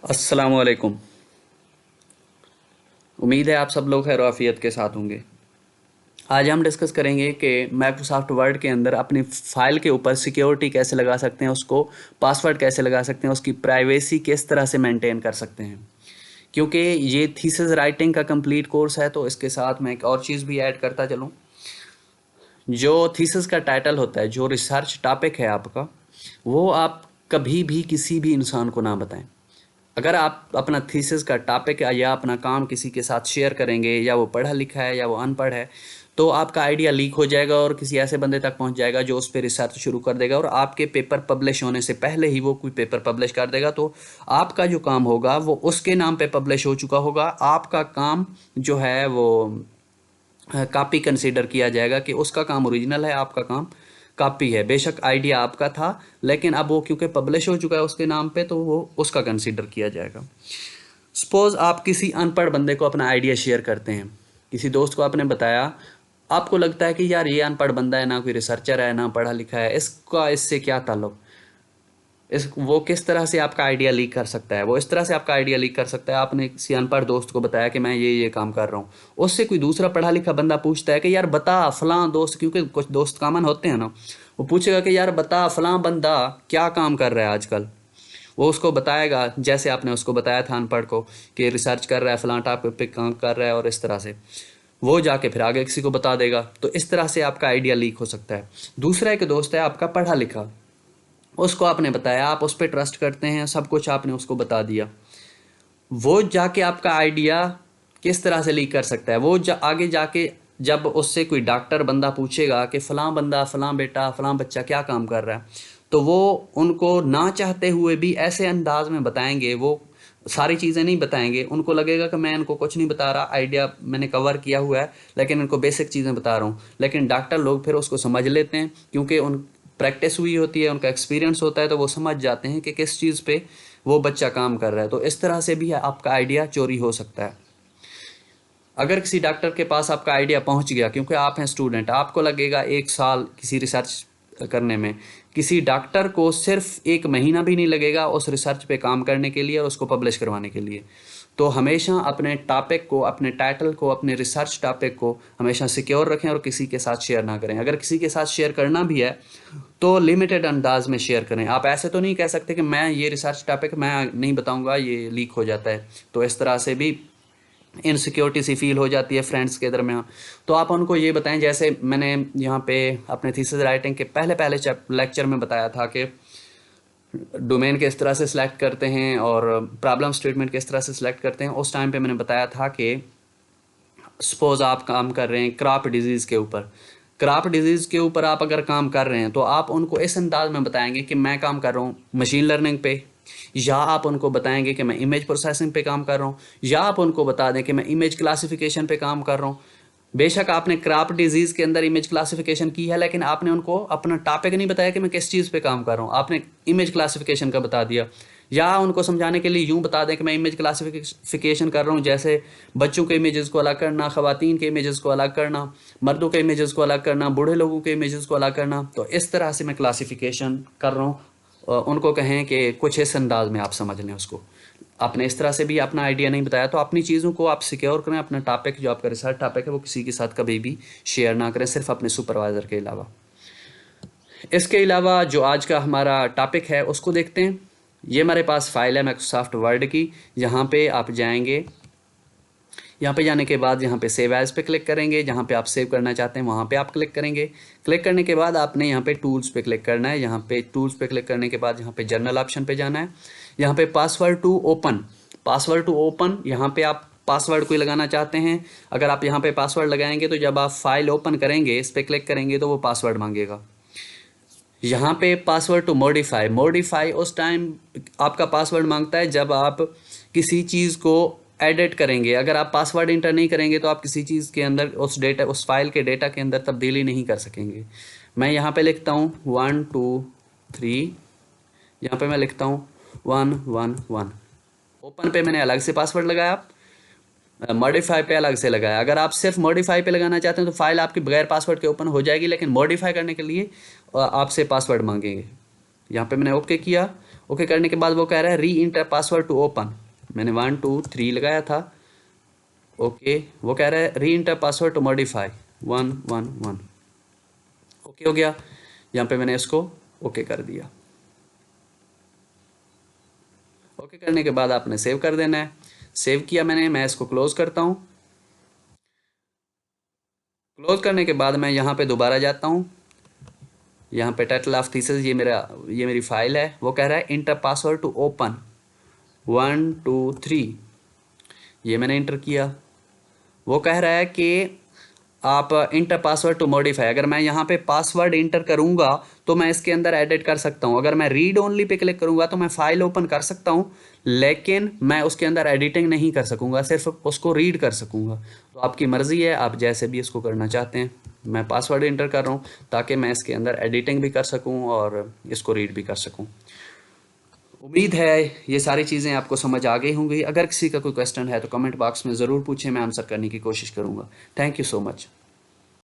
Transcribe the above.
अस्सलाम वालेकुम। उम्मीद है आप सब लोग खैर आफियत के साथ होंगे। आज हम डिस्कस करेंगे कि माइक्रोसॉफ्ट वर्ड के अंदर अपनी फाइल के ऊपर सिक्योरिटी कैसे लगा सकते हैं, उसको पासवर्ड कैसे लगा सकते हैं, उसकी प्राइवेसी किस तरह से मेंटेन कर सकते हैं। क्योंकि ये थीसिस राइटिंग का कंप्लीट कोर्स है, तो इसके साथ मैं एक और चीज़ भी ऐड करता चलूँ। जो थीसिस का टाइटल होता है, जो रिसर्च टॉपिक है आपका, वो आप कभी भी किसी भी इंसान को ना बताएं। अगर आप अपना थीसिस का टॉपिक या अपना काम किसी के साथ शेयर करेंगे, या वो पढ़ा लिखा है या वो अनपढ़ है, तो आपका आइडिया लीक हो जाएगा और किसी ऐसे बंदे तक पहुंच जाएगा जो उस पर रिसर्च शुरू कर देगा, और आपके पेपर पब्लिश होने से पहले ही वो कोई पेपर पब्लिश कर देगा। तो आपका जो काम होगा वो उसके नाम पे पब्लिश हो चुका होगा। आपका काम जो है वो कॉपी कंसीडर किया जाएगा कि उसका काम ओरिजिनल है, आपका काम कॉपी है। बेशक आइडिया आपका था, लेकिन अब वो क्योंकि पब्लिश हो चुका है उसके नाम पे, तो वो उसका कंसीडर किया जाएगा। सपोज आप किसी अनपढ़ बंदे को अपना आइडिया शेयर करते हैं, किसी दोस्त को आपने बताया, आपको लगता है कि यार ये अनपढ़ बंदा है, ना कोई रिसर्चर है, ना पढ़ा लिखा है, इसका इससे क्या ताल्लुक। वो किस तरह से आपका आइडिया लीक कर सकता है? वो इस तरह से आपका आइडिया लीक कर सकता है, आपने किसी अनपढ़ दोस्त को बताया कि मैं ये काम कर रहा हूँ, उससे कोई दूसरा पढ़ा लिखा बंदा पूछता है कि यार बता फलां दोस्त, क्योंकि कुछ दोस्त कामन होते हैं ना, वो पूछेगा कि यार बता फलां बंदा क्या काम कर रहा है आजकल। वो उसको बताएगा जैसे आपने उसको बताया था अनपढ़ को कि रिसर्च कर रहा है, फलां टॉपिक पे काम कर रहा है, और इस तरह से वो जाके फिर आगे किसी को बता देगा। तो इस तरह से आपका आइडिया लीक हो सकता है। दूसरा एक दोस्त है आपका पढ़ा लिखा, उसको आपने बताया, आप उस पर ट्रस्ट करते हैं, सब कुछ आपने उसको बता दिया, वो जाके आपका आइडिया किस तरह से लीक कर सकता है? आगे जाके जब उससे कोई डॉक्टर बंदा पूछेगा कि फ़लाँ बंदा, फ़लाँ बेटा, फ़लाँ बच्चा क्या काम कर रहा है, तो वो उनको ना चाहते हुए भी ऐसे अंदाज में बताएंगे, वो सारी चीज़ें नहीं बताएंगे। उनको लगेगा कि मैं इनको कुछ नहीं बता रहा, आइडिया मैंने कवर किया हुआ है, लेकिन इनको बेसिक चीज़ें बता रहा हूँ। लेकिन डॉक्टर लोग फिर उसको समझ लेते हैं, क्योंकि उन प्रैक्टिस हुई होती है, उनका एक्सपीरियंस होता है, तो वो समझ जाते हैं कि किस चीज़ पे वो बच्चा काम कर रहा है। तो इस तरह से भी आपका आइडिया चोरी हो सकता है। अगर किसी डॉक्टर के पास आपका आइडिया पहुंच गया, क्योंकि आप हैं स्टूडेंट, आपको लगेगा 1 साल किसी रिसर्च करने में, किसी डॉक्टर को सिर्फ 1 महीना भी नहीं लगेगा उस रिसर्च पे काम करने के लिए और उसको पब्लिश करवाने के लिए। तो हमेशा अपने टॉपिक को, अपने टाइटल को, अपने रिसर्च टॉपिक को हमेशा सिक्योर रखें और किसी के साथ शेयर ना करें। अगर किसी के साथ शेयर करना भी है तो लिमिटेड अंदाज में शेयर करें। आप ऐसे तो नहीं कह सकते कि मैं ये रिसर्च टॉपिक मैं नहीं बताऊंगा, ये लीक हो जाता है, तो इस तरह से भी इनसिक्योरिटी सी फील हो जाती है फ्रेंड्स के दरमियान। तो आप उनको ये बताएं, जैसे मैंने यहाँ पे अपने थीसिस राइटिंग के पहले पहले लेक्चर में बताया था कि डोमेन किस तरह से सिलेक्ट करते हैं और प्रॉब्लम स्टेटमेंट किस तरह से सिलेक्ट करते हैं। उस टाइम पे मैंने बताया था कि सपोज आप काम कर रहे हैं क्रॉप डिजीज़ के ऊपर, क्रॉप डिजीज़ के ऊपर आप अगर काम कर रहे हैं, तो आप उनको इस अंदाज में बताएंगे कि मैं काम कर रहा हूँ मशीन लर्निंग पे, या आप उनको बताएंगे कि मैं इमेज प्रोसेसिंग पे काम कर रहा हूँ, या आप उनको बता दें कि मैं इमेज क्लासिफिकेशन पे काम कर रहा हूँ। बेशक आपने क्रॉप डिजीज़ के अंदर इमेज क्लासिफिकेशन की है, लेकिन आपने उनको अपना टॉपिक नहीं बताया कि मैं किस चीज़ पे काम कर रहा हूँ, आपने इमेज क्लासिफिकेशन का बता दिया। या उनको समझाने के लिए यूँ बता दें कि मैं इमेज क्लासिफिकेशन कर रहा हूँ, जैसे बच्चों के इमेजेस को अलग करना, ख़वातीन के इमेजेस को अलग करना, मर्दों के इमेजेस को अलग करना, बूढ़े लोगों के इमेजेस को अलग करना। तो इस तरह से मैं क्लासिफिकेशन कर रहा हूँ। उनको कहें कि कुछ इस अंदाज में आप समझ लें उसको। आपने इस तरह से भी अपना आइडिया नहीं बताया, तो अपनी चीज़ों को आप सिक्योर करें। अपना टॉपिक जो आपका रिसर्च टॉपिक है वो किसी के साथ कभी भी शेयर ना करें, सिर्फ अपने सुपरवाइज़र के अलावा। इसके अलावा जो आज का हमारा टॉपिक है उसको देखते हैं। ये हमारे पास फाइल है माइक्रोसॉफ्ट वर्ड की। यहाँ पे आप जाएंगे, यहाँ पे जाने के बाद यहाँ पे सेव एज़ पे क्लिक करेंगे, जहाँ पे आप सेव करना चाहते हैं वहाँ पे आप क्लिक करेंगे। क्लिक करने के बाद आपने यहाँ पे टूल्स पे क्लिक करना है। यहाँ पे टूल्स पे क्लिक करने के बाद यहाँ पे जर्नल ऑप्शन पे जाना है। यहाँ पे पासवर्ड टू ओपन, यहाँ पे आप पासवर्ड कोई लगाना चाहते हैं। अगर आप यहाँ पे पासवर्ड लगाएंगे तो जब आप फाइल ओपन करेंगे, इस पर क्लिक करेंगे, तो वो पासवर्ड मांगेगा। यहाँ पे पासवर्ड टू मॉडिफाई उस टाइम आपका पासवर्ड मांगता है जब आप किसी चीज़ को एडिट करेंगे। अगर आप पासवर्ड इंटर नहीं करेंगे तो आप किसी चीज़ के अंदर उस फाइल के डेटा के अंदर तब्दीली नहीं कर सकेंगे। मैं यहाँ पे लिखता हूँ 1 2 3, यहाँ पे मैं लिखता हूँ 1 1 1। ओपन पे मैंने अलग से पासवर्ड लगाया, मॉडिफाई पे अलग से लगाया। अगर आप सिर्फ मॉडिफाई पे लगाना चाहते हैं तो फाइल आपकी बगैर पासवर्ड के ओपन हो जाएगी, लेकिन मॉडिफाई करने के लिए आपसे पासवर्ड मांगेंगे। यहाँ पे मैंने ओके किया ओके करने के बाद वो कह रहा है re enter password to open, मैंने 1 2 3 लगाया था। ओके वो कह रहा है re enter password to modify 1 1 1। Okay हो गया, यहाँ पे मैंने इसको ओके कर दिया। ओके करने के बाद आपने सेव कर देना है। सेव किया मैंने, मैं इसको क्लोज करता हूँ। क्लोज करने के बाद मैं यहाँ पे दोबारा जाता हूँ, यहाँ पे टाइटल ऑफ थीसिस, ये मेरी फाइल है। वो कह रहा है इंटर पासवर्ड टू ओपन 1 2 3, ये मैंने इंटर किया। वो कह रहा है कि आप इंटर पासवर्ड टू मॉडिफाई, अगर मैं यहाँ पे पासवर्ड इंटर करूँगा तो मैं इसके अंदर एडिट कर सकता हूँ। अगर मैं रीड ओनली पे क्लिक करूँगा तो मैं फाइल ओपन कर सकता हूँ, लेकिन मैं उसके अंदर एडिटिंग नहीं कर सकूँगा, सिर्फ उसको रीड कर सकूँगा। तो आपकी मर्ज़ी है, आप जैसे भी इसको करना चाहते हैं। मैं पासवर्ड इंटर कर रहा हूँ ताकि मैं इसके अंदर एडिटिंग भी कर सकूँ और इसको रीड भी कर सकूँ। उम्मीद है ये सारी चीज़ें आपको समझ आ गई होंगी। अगर किसी का कोई क्वेश्चन है तो कमेंट बॉक्स में ज़रूर पूछें, मैं आंसर करने की कोशिश करूँगा। Thank you so much.